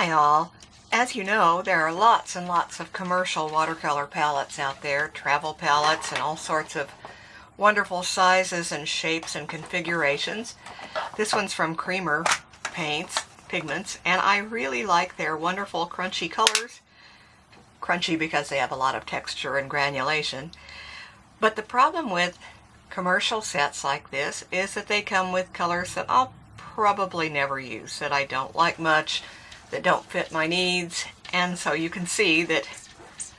Hi all! As you know, there are lots and lots of commercial watercolor palettes out there, travel palettes and all sorts of wonderful sizes and shapes and configurations. This one's from Creamer Pigments, and I really like their wonderful crunchy colors. Crunchy because they have a lot of texture and granulation. But the problem with commercial sets like this is that they come with colors that I'll probably never use, that I don't like much, that don't fit my needs, and so you can see that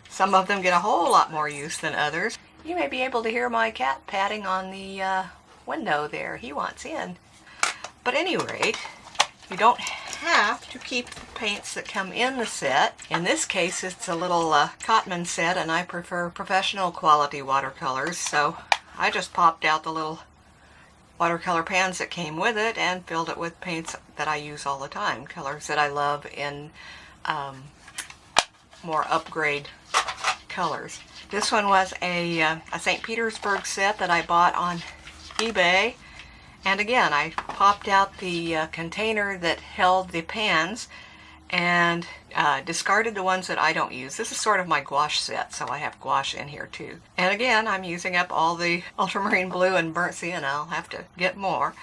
some of them get a whole lot more use than others. You may be able to hear my cat patting on the window there. He wants in. But at any rate, you don't have to keep the paints that come in the set. In this case, it's a little Cotman set, and I prefer professional quality watercolors, so I just popped out the little watercolor pans that came with it and filled it with paints that I use all the time, colors that I love in more upgrade colors. This one was a St. Petersburg set that I bought on eBay, and again I popped out the container that held the pans and discarded the ones that I don't use. This is sort of my gouache set, so I have gouache in here too. And again, I'm using up all the ultramarine blue and burnt sienna. I'll have to get more.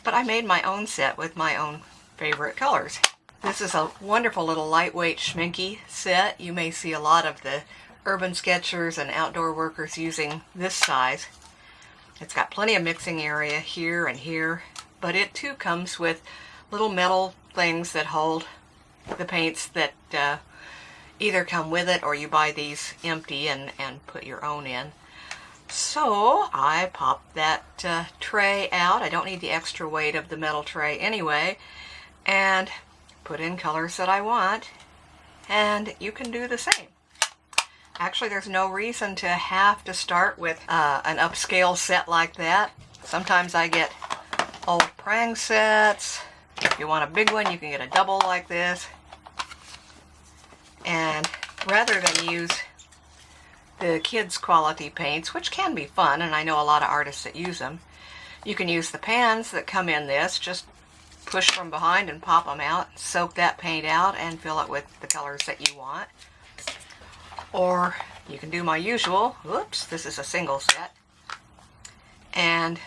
But I made my own set with my own favorite colors. This is a wonderful little lightweight schminky set. You may see a lot of the urban sketchers and outdoor workers using this size. It's got plenty of mixing area here and here, but it too comes with little metal things that hold the paints that either come with it or you buy these empty and put your own in. So I popped that tray out. I don't need the extra weight of the metal tray anyway, and put in colors that I want, and you can do the same. Actually, there's no reason to have to start with an upscale set like that. Sometimes I get old Prang sets. If you want a big one, you can get a double like this. And rather than use the kids' quality paints, which can be fun, and I know a lot of artists that use them, you can use the pans that come in this. Just push from behind and pop them out, soak that paint out, and fill it with the colors that you want. Or you can do my usual, whoops, this is a single set, and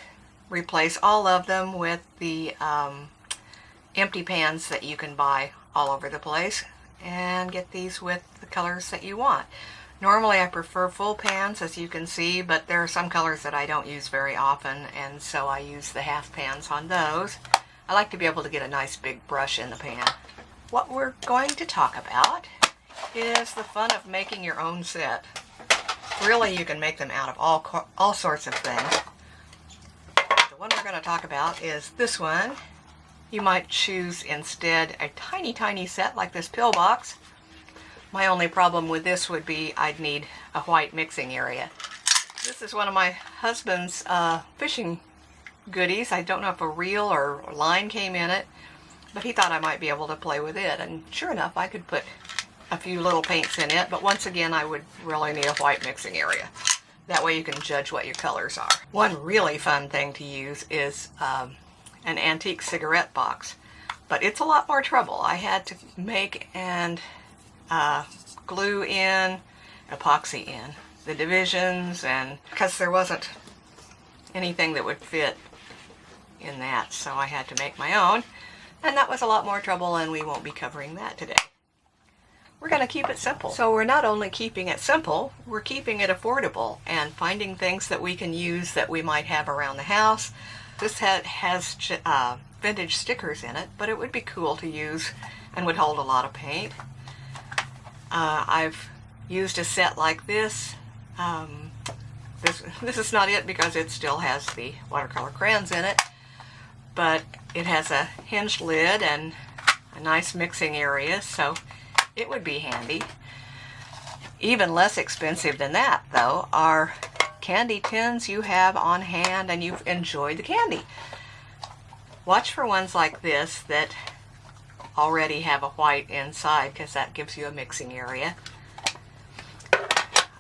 replace all of them with the empty pans that you can buy all over the place, and get these with the colors that you want. Normally I prefer full pans, as you can see, but there are some colors that I don't use very often, and so I use the half pans on those. I like to be able to get a nice big brush in the pan. What we're going to talk about is the fun of making your own set. Really, you can make them out of all sorts of things. The one we're going to talk about is this one. You might choose instead a tiny set like this pill box. My only problem with this would be I'd need a white mixing area. This is one of my husband's fishing goodies. I don't know if a reel or line came in it, but he thought I might be able to play with it, and sure enough I could put a few little paints in it, but once again I would really need a white mixing area. That way you can judge what your colors are. One really fun thing to use is an antique cigarette box, but it's a lot more trouble. I had to make and glue in, epoxy in the divisions, and because there wasn't anything that would fit in that, so I had to make my own, and that was a lot more trouble, and we won't be covering that today. We're going to keep it simple. So we're not only keeping it simple, we're keeping it affordable and finding things that we can use that we might have around the house. This set has vintage stickers in it, but it would be cool to use and would hold a lot of paint. I've used a set like this. This is not it because it still has the watercolor crayons in it, but it has a hinged lid and a nice mixing area, so it would be handy. Even less expensive than that, though, are candy tins you have on hand and you've enjoyed the candy. Watch for ones like this that already have a white inside, because that gives you a mixing area.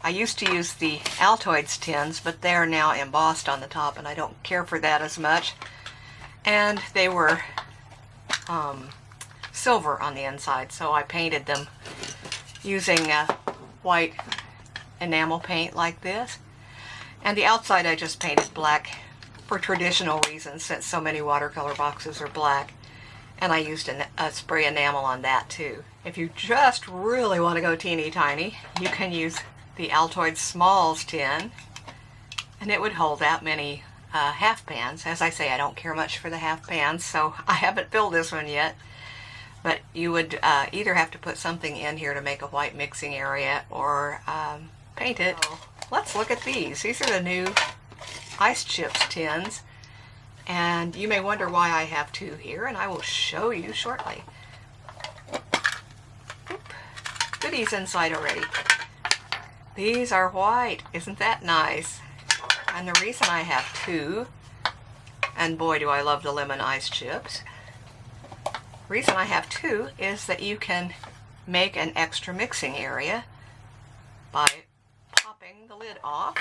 I used to use the Altoids tins, but they're now embossed on the top and I don't care for that as much. And they were silver on the inside, so I painted them using white enamel paint like this. And the outside I just painted black for traditional reasons, since so many watercolor boxes are black. And I used a spray enamel on that too. If you just really want to go teeny tiny, you can use the Altoids Smalls tin, and it would hold that many half pans. As I say, I don't care much for the half pans, so I haven't filled this one yet. But you would either have to put something in here to make a white mixing area or paint it. So let's look at these. These are the new Ice Chips tins, and you may wonder why I have two here, and I will show you shortly. Oop. Goodies inside already. These are white. Isn't that nice? And the reason I have two, and boy do I love the lemon ice chips, the reason I have two is that you can make an extra mixing area by popping the lid off,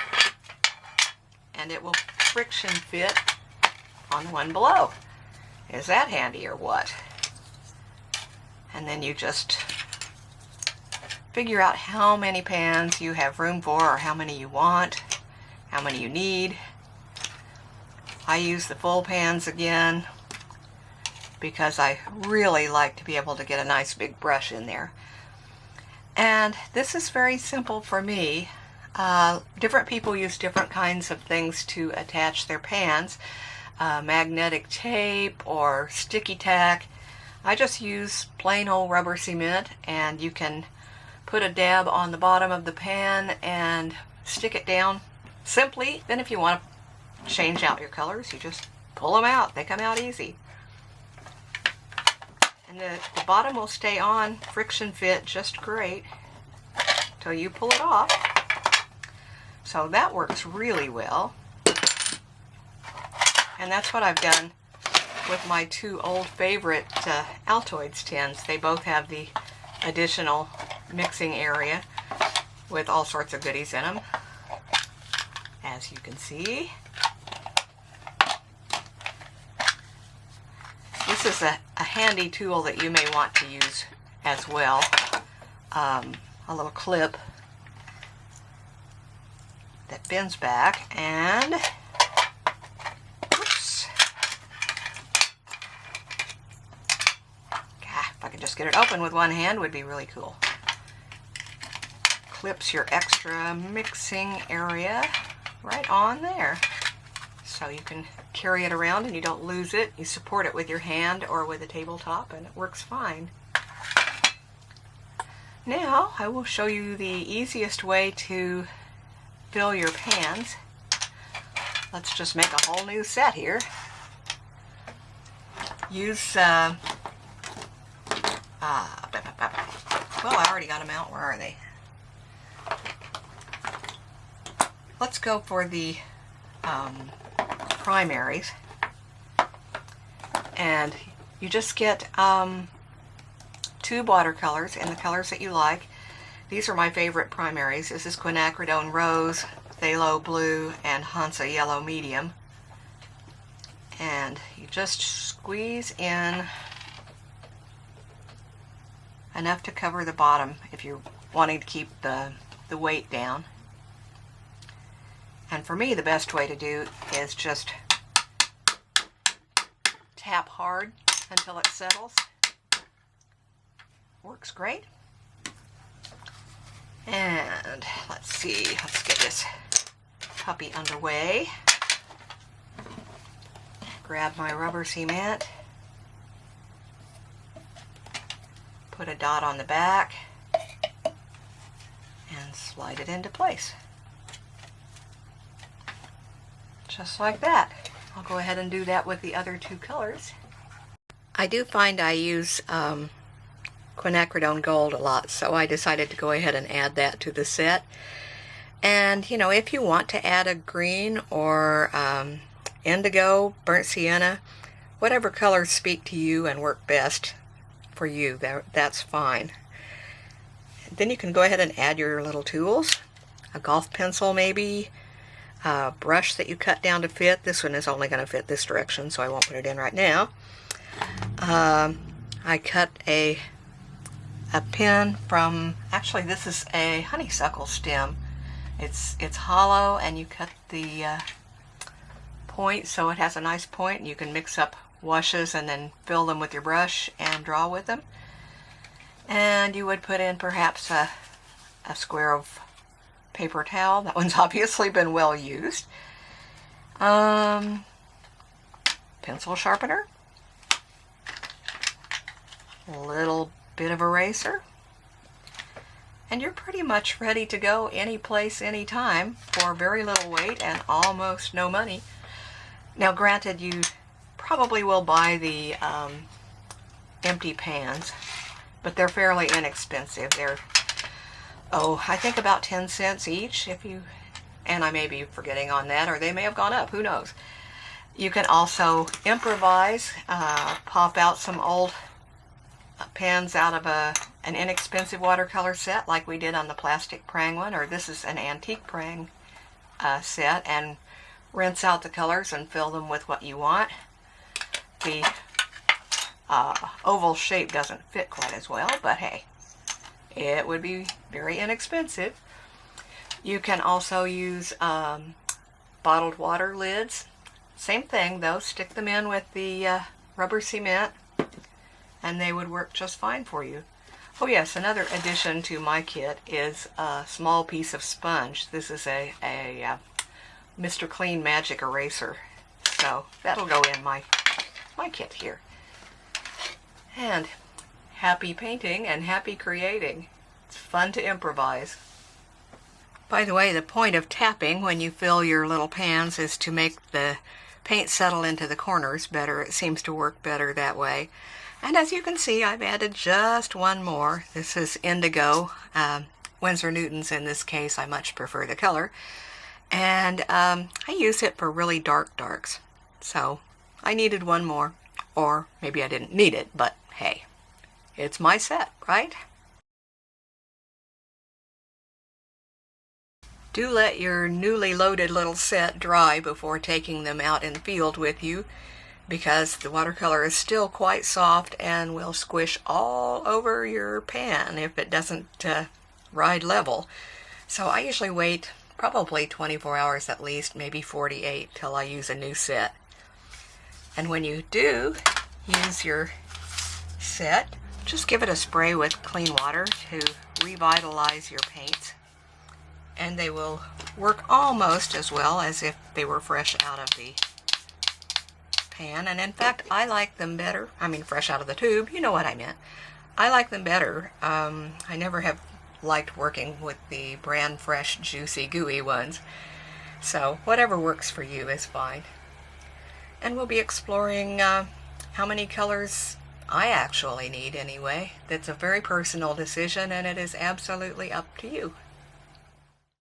and it will friction fit on the one below. Is that handy or what? And then you just figure out how many pans you have room for, or how many you want, how many you need. I use the full pans again because I really like to be able to get a nice big brush in there. And this is very simple for me. Different people use different kinds of things to attach their pans. Magnetic tape or sticky tack. I just use plain old rubber cement, and you can put a dab on the bottom of the pan and stick it down simply. Then if you want to change out your colors, you just pull them out. They come out easy. And the bottom will stay on, friction fit just great till you pull it off. So that works really well. And that's what I've done with my two old favorite Altoids tins. They both have the additional mixing area with all sorts of goodies in them, as you can see. This is a handy tool that you may want to use as well. A little clip that bends back, and oops. If I could just get it open with one hand, would be really cool. Clips your extra mixing area right on there, so you can carry it around and you don't lose it. You support it with your hand or with a tabletop, and it works fine. Now I will show you the easiest way to fill your pans. Let's just make a whole new set here. Use well, I already got them out. Where are they? Let's go for the primaries, and you just get two watercolors in the colors that you like. These are my favorite primaries. This is Quinacridone Rose, Phthalo Blue, and Hansa Yellow Medium. And you just squeeze in enough to cover the bottom if you're wanting to keep the weight down. And for me, the best way to do is just tap hard until it settles. Works great. And let's see, let's get this puppy underway. Grab my rubber cement, put a dot on the back, and slide it into place. Just like that. I'll go ahead and do that with the other two colors. I do find I use Quinacridone Gold a lot, so I decided to go ahead and add that to the set. And you know, if you want to add a green or indigo, burnt sienna, whatever colors speak to you and work best for you, that's fine. Then you can go ahead and add your little tools, a golf pencil maybe, a brush that you cut down to fit. This one is only going to fit this direction, so I won't put it in right now. I cut a pen from, actually this is a honeysuckle stem. It's hollow, and you cut the point so it has a nice point, and you can mix up washes and then fill them with your brush and draw with them. And you would put in perhaps a square of paper towel. That one's obviously been well used. Pencil sharpener, a little bit of eraser, and you're pretty much ready to go any place, anytime for very little weight and almost no money. Now granted, you probably will buy the empty pans, but they're fairly inexpensive. They're, I think about 10 cents each, and I may be forgetting on that, or they may have gone up, who knows. You can also improvise, pop out some old pens out of an inexpensive watercolor set like we did on the plastic prang one, or this is an antique prang set, and rinse out the colors and fill them with what you want. The oval shape doesn't fit quite as well, but hey, it would be very inexpensive. You can also use bottled water lids. Same thing though, stick them in with the rubber cement and they would work just fine for you. Oh yes, another addition to my kit is a small piece of sponge. This is a Mr. Clean Magic eraser, so that'll go in my kit here. And happy painting and happy creating. It's fun to improvise. By the way, the point of tapping when you fill your little pans is to make the paint settle into the corners better. It seems to work better that way. And as you can see, I've added just one more. This is indigo, Winsor Newton's in this case. I much prefer the color. And I use it for really dark darks. So I needed one more. Or maybe I didn't need it, but hey, it's my set, right? Do let your newly loaded little set dry before taking them out in the field with you, because the watercolor is still quite soft and will squish all over your pan if it doesn't ride level. So I usually wait probably 24 hours at least, maybe 48, till I use a new set. And when you do use your set, just give it a spray with clean water to revitalize your paints, and they will work almost as well as if they were fresh out of the pan. And in fact, I like them better. I mean, fresh out of the tube, you know what I meant. I like them better. I never have liked working with the brand fresh, juicy, gooey ones. So whatever works for you is fine. And we'll be exploring how many colors I actually need anyway. That's a very personal decision, and it is absolutely up to you.